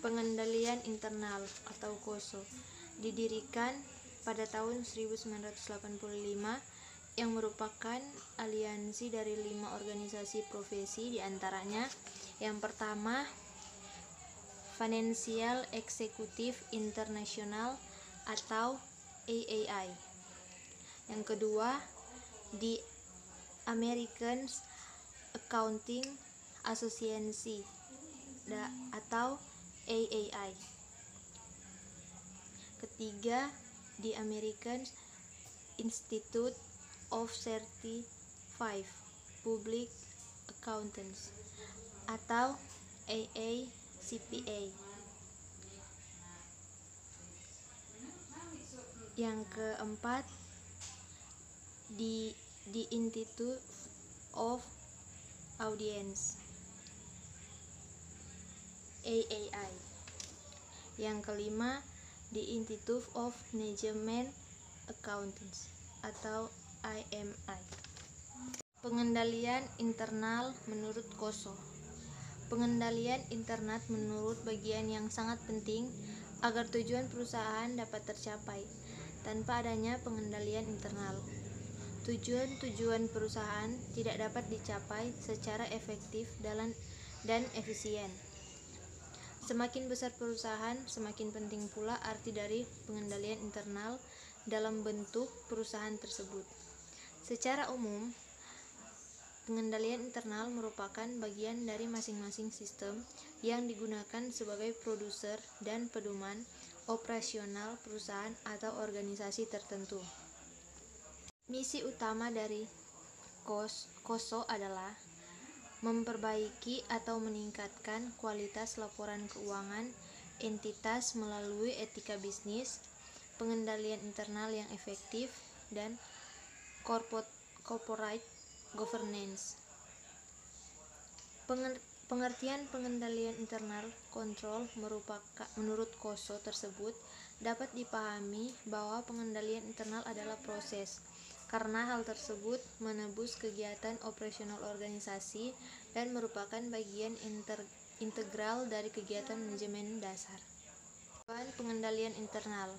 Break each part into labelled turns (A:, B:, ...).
A: Pengendalian Internal atau KOSO didirikan pada tahun 1985 yang merupakan aliansi dari 5 organisasi profesi, diantaranya yang pertama Financial Executive International atau AAI, yang kedua di American Accounting Association atau AAI, ketiga di American Institute of Certified Public Accountants atau AACPA, yang keempat di Institute of Audience AAI, yang kelima di Institute of Management Accountants atau IMI. Pengendalian internal menurut KOSO. Pengendalian internal menurut bagian yang sangat penting agar tujuan perusahaan dapat tercapai. Tanpa adanya pengendalian internal, tujuan perusahaan tidak dapat dicapai secara efektif dan efisien. Semakin besar perusahaan, semakin penting pula arti dari pengendalian internal dalam bentuk perusahaan tersebut. Secara umum, pengendalian internal merupakan bagian dari masing-masing sistem yang digunakan sebagai produser dan pedoman operasional perusahaan atau organisasi tertentu. Misi utama dari KOSO adalah memperbaiki atau meningkatkan kualitas laporan keuangan entitas melalui etika bisnis, pengendalian internal yang efektif, dan corporate governance. Pengertian pengendalian internal kontrol menurut KOSO tersebut dapat dipahami bahwa pengendalian internal adalah proses, karena hal tersebut menebus kegiatan operasional organisasi dan merupakan bagian integral dari kegiatan manajemen dasar. Tujuan pengendalian internal.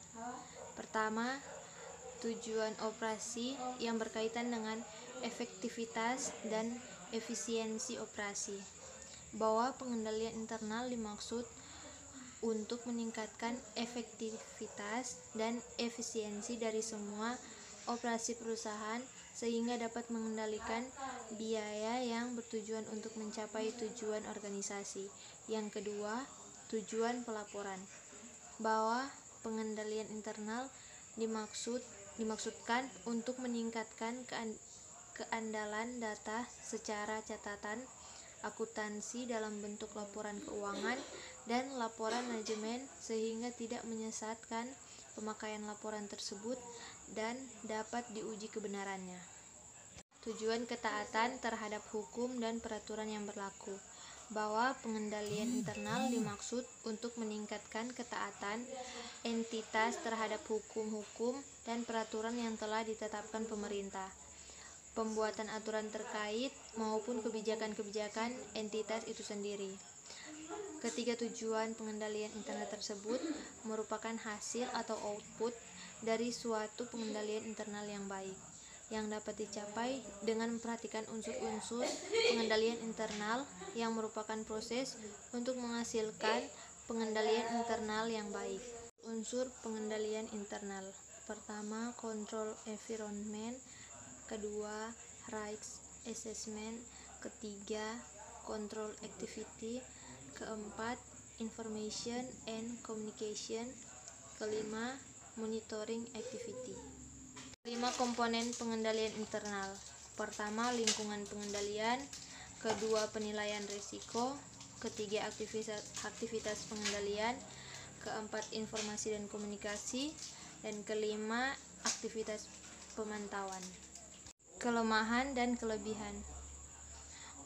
A: Pertama, tujuan operasi yang berkaitan dengan efektivitas dan efisiensi operasi. Bahwa pengendalian internal dimaksud untuk meningkatkan efektivitas dan efisiensi dari semua operasi perusahaan sehingga dapat mengendalikan biaya yang bertujuan untuk mencapai tujuan organisasi. Yang kedua, tujuan pelaporan. Bahwa pengendalian internal dimaksudkan untuk meningkatkan keandalan data secara catatan akuntansi dalam bentuk laporan keuangan dan laporan manajemen sehingga tidak menyesatkan pemakaian laporan tersebut dan dapat diuji kebenarannya. Tujuan ketaatan terhadap hukum dan peraturan yang berlaku. Bahwa pengendalian internal dimaksud untuk meningkatkan ketaatan entitas terhadap hukum-hukum dan peraturan yang telah ditetapkan pemerintah, pembuatan aturan terkait maupun kebijakan-kebijakan entitas itu sendiri. Ketiga tujuan pengendalian internal tersebut merupakan hasil atau output dari suatu pengendalian internal yang baik, yang dapat dicapai dengan memperhatikan unsur-unsur pengendalian internal yang merupakan proses untuk menghasilkan pengendalian internal yang baik. Unsur pengendalian internal. Pertama, control environment. Kedua, risk assessment. Ketiga, control activity. Keempat, information and communication. Kelima, monitoring activity. 5 komponen pengendalian internal. Pertama, lingkungan pengendalian. Kedua, penilaian risiko. Ketiga, aktivitas pengendalian. Keempat, informasi dan komunikasi. Dan kelima, aktivitas pemantauan. Kelemahan dan kelebihan.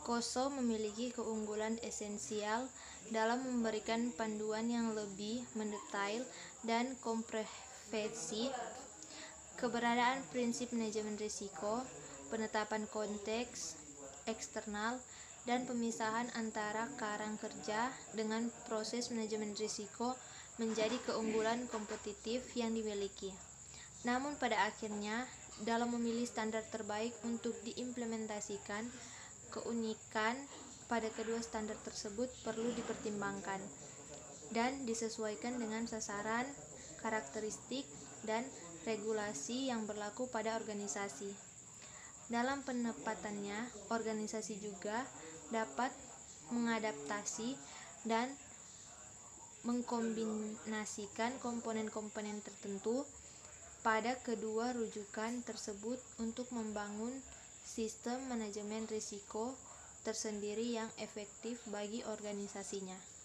A: KOSO memiliki keunggulan esensial dalam memberikan panduan yang lebih mendetail dan komprehensif. Keberadaan prinsip manajemen risiko, penetapan konteks eksternal, dan pemisahan antara karang kerja dengan proses manajemen risiko menjadi keunggulan kompetitif yang dimiliki. Namun pada akhirnya, dalam memilih standar terbaik untuk diimplementasikan, keunikan pada kedua standar tersebut perlu dipertimbangkan dan disesuaikan dengan sasaran, karakteristik, dan regulasi yang berlaku pada organisasi. Dalam penempatannya, organisasi juga dapat mengadaptasi dan mengkombinasikan komponen-komponen tertentu pada kedua rujukan tersebut untuk membangun sistem manajemen risiko tersendiri yang efektif bagi organisasinya.